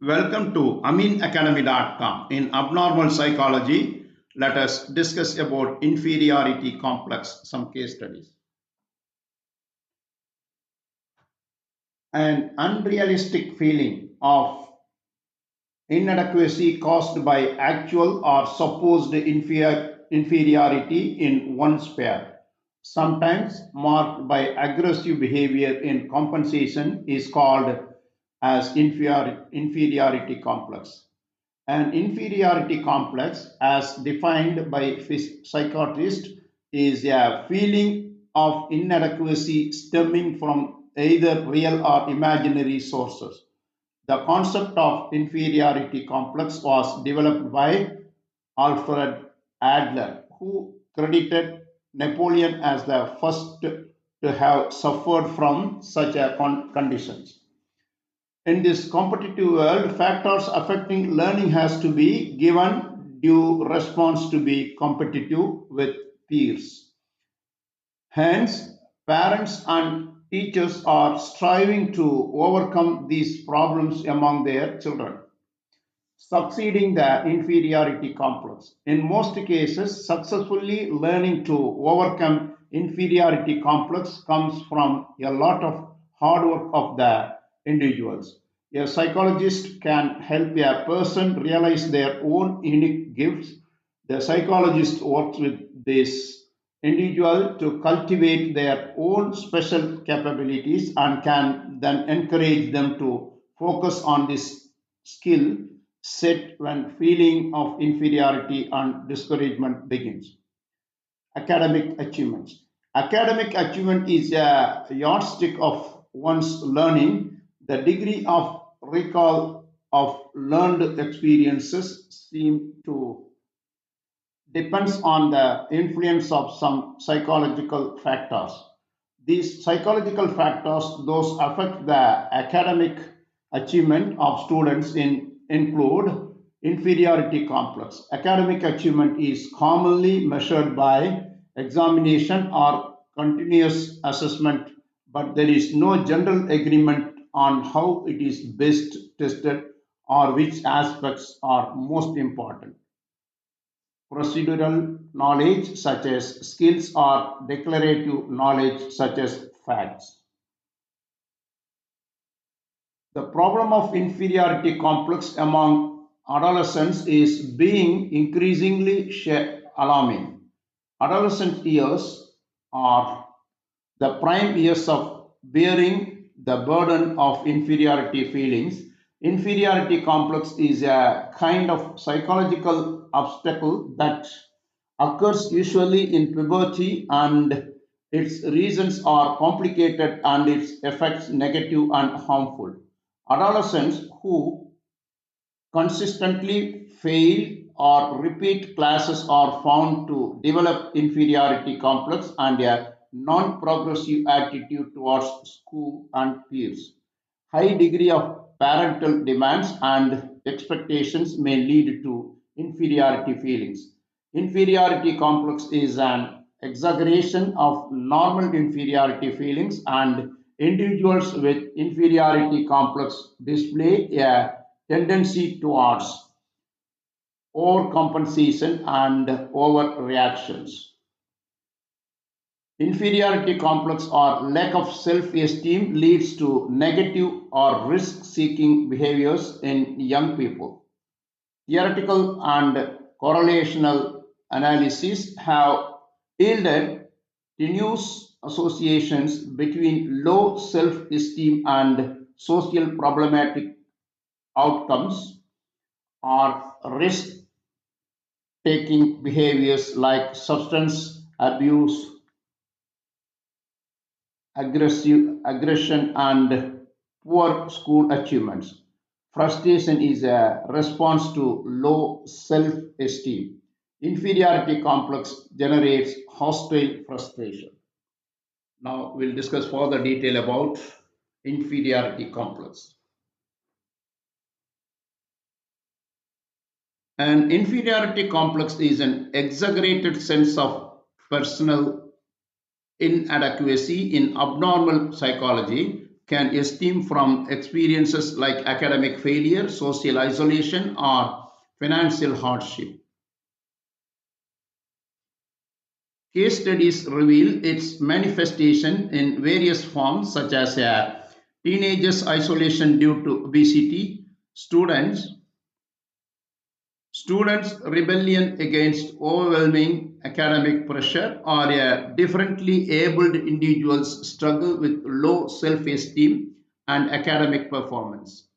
Welcome to aminacademy.com. In abnormal psychology, let us discuss about inferiority complex, some case studies. An unrealistic feeling of inadequacy caused by actual or supposed inferiority in one's pair, sometimes marked by aggressive behavior in compensation, is called as inferiority complex. An inferiority complex, as defined by psychiatrists, is a feeling of inadequacy stemming from either real or imaginary sources. The concept of inferiority complex was developed by Alfred Adler, who credited Napoleon as the first to have suffered from such a conditions. In this competitive world, factors affecting learning has to be given due response to be competitive with peers. Hence, parents and teachers are striving to overcome these problems among their children. Succeeding the inferiority complex. In most cases, successfully learning to overcome inferiority complex comes from a lot of hard work of the individuals. A psychologist can help a person realize their own unique gifts. The psychologist works with this individual to cultivate their own special capabilities and can then encourage them to focus on this skill set when feeling of inferiority and discouragement begins. Academic achievements. Academic achievement is a yardstick of one's learning. The degree of recall of learned experiences seem to depends on the influence of some psychological factors. These psychological factors, those affect the academic achievement of students include inferiority complex. Academic achievement is commonly measured by examination or continuous assessment, but there is no general agreement on how it is best tested or which aspects are most important. Procedural knowledge such as skills or declarative knowledge such as facts. The problem of inferiority complex among adolescents is being increasingly alarming. Adolescent years are the prime years of bearing the burden of inferiority feelings. Inferiority complex is a kind of psychological obstacle that occurs usually in puberty, and its reasons are complicated and its effects negative and harmful. Adolescents who consistently fail or repeat classes are found to develop inferiority complex and a non-progressive attitude towards school and peers. High degree of parental demands and expectations may lead to inferiority feelings. Inferiority complex is an exaggeration of normal inferiority feelings, and individuals with inferiority complex display a tendency towards overcompensation and overreactions. Inferiority complex or lack of self esteem leads to negative or risk seeking behaviors in young people. Theoretical and correlational analysis have yielded tenuous associations between low self esteem and social problematic outcomes or risk taking behaviors like substance abuse, aggression, and poor school achievements. Frustration is a response to low self esteem. Inferiority complex generates hostile frustration. Now we'll discuss further detail about inferiority complex. An inferiority complex is an exaggerated sense of personal inadequacy in abnormal psychology can stem from experiences like academic failure, social isolation, or financial hardship. Case studies reveal its manifestation in various forms, such as teenagers' isolation due to obesity, students' rebellion against overwhelming academic pressure, or differently abled individuals struggle with low self-esteem and academic performance.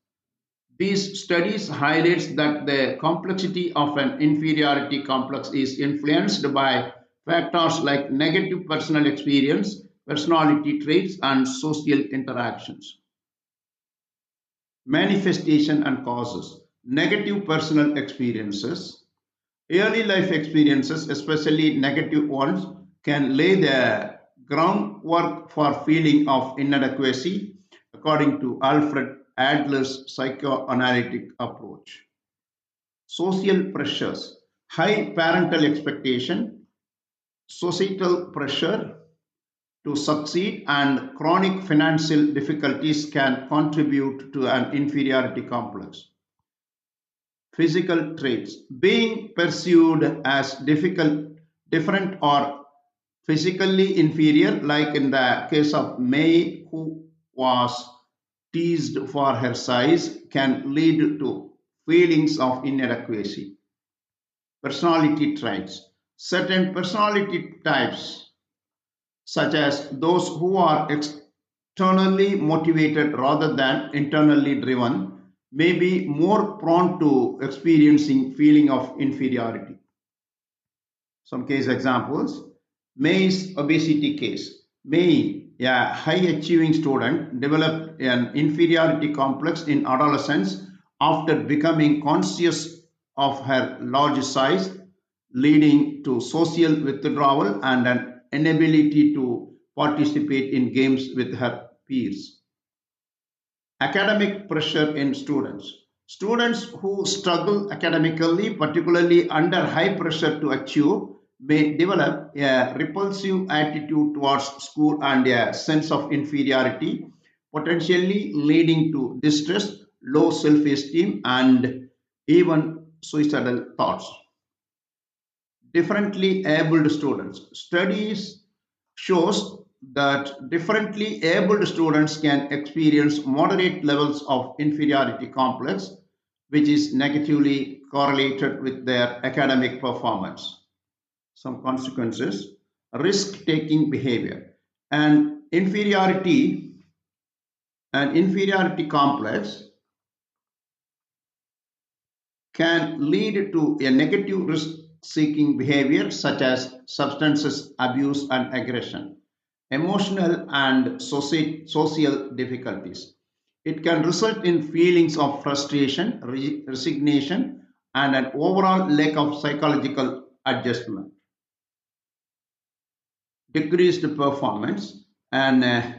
These studies highlights that the complexity of an inferiority complex is influenced by factors like negative personal experience, personality traits, and social interactions. Manifestation and causes. Negative personal experiences. Early life experiences, especially negative ones, can lay the groundwork for feeling of inadequacy, according to Alfred Adler's psychoanalytic approach. Social pressures, high parental expectation, societal pressure to succeed, and chronic financial difficulties can contribute to an inferiority complex. Physical traits, being perceived as different, or physically inferior, like in the case of May, who was teased for her size, can lead to feelings of inadequacy. Personality traits. Certain personality types, such as those who are externally motivated rather than internally driven, may be more prone to experiencing feeling of inferiority. Some case examples. May's obesity case. May, a high achieving student, developed an inferiority complex in adolescence after becoming conscious of her large size, leading to social withdrawal and an inability to participate in games with her peers. Academic pressure in students. Students who struggle academically, particularly under high pressure to achieve, may develop a repulsive attitude towards school and a sense of inferiority, potentially leading to distress, low self esteem, and even suicidal thoughts. Differently abled students. Studies shows that differently abled students can experience moderate levels of inferiority complex, which is negatively correlated with their academic performance. Some consequences. Risk taking behavior. An inferiority complex can lead to a negative risk seeking behavior, such as substances abuse and aggression, emotional and social difficulties. It can result in feelings of frustration, resignation, and an overall lack of psychological adjustment. Decreased performance, and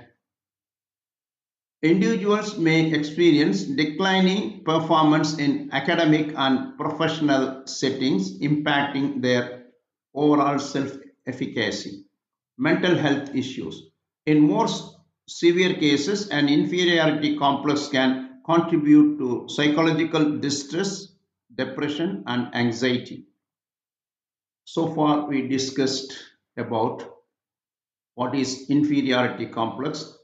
individuals may experience declining performance in academic and professional settings, impacting their overall self efficacy. Mental health issues. In more severe cases, an inferiority complex can contribute to psychological distress, depression, and anxiety. So far, we discussed about what is inferiority complex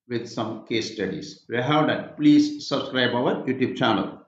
with some case studies. We have that. Please subscribe our YouTube channel.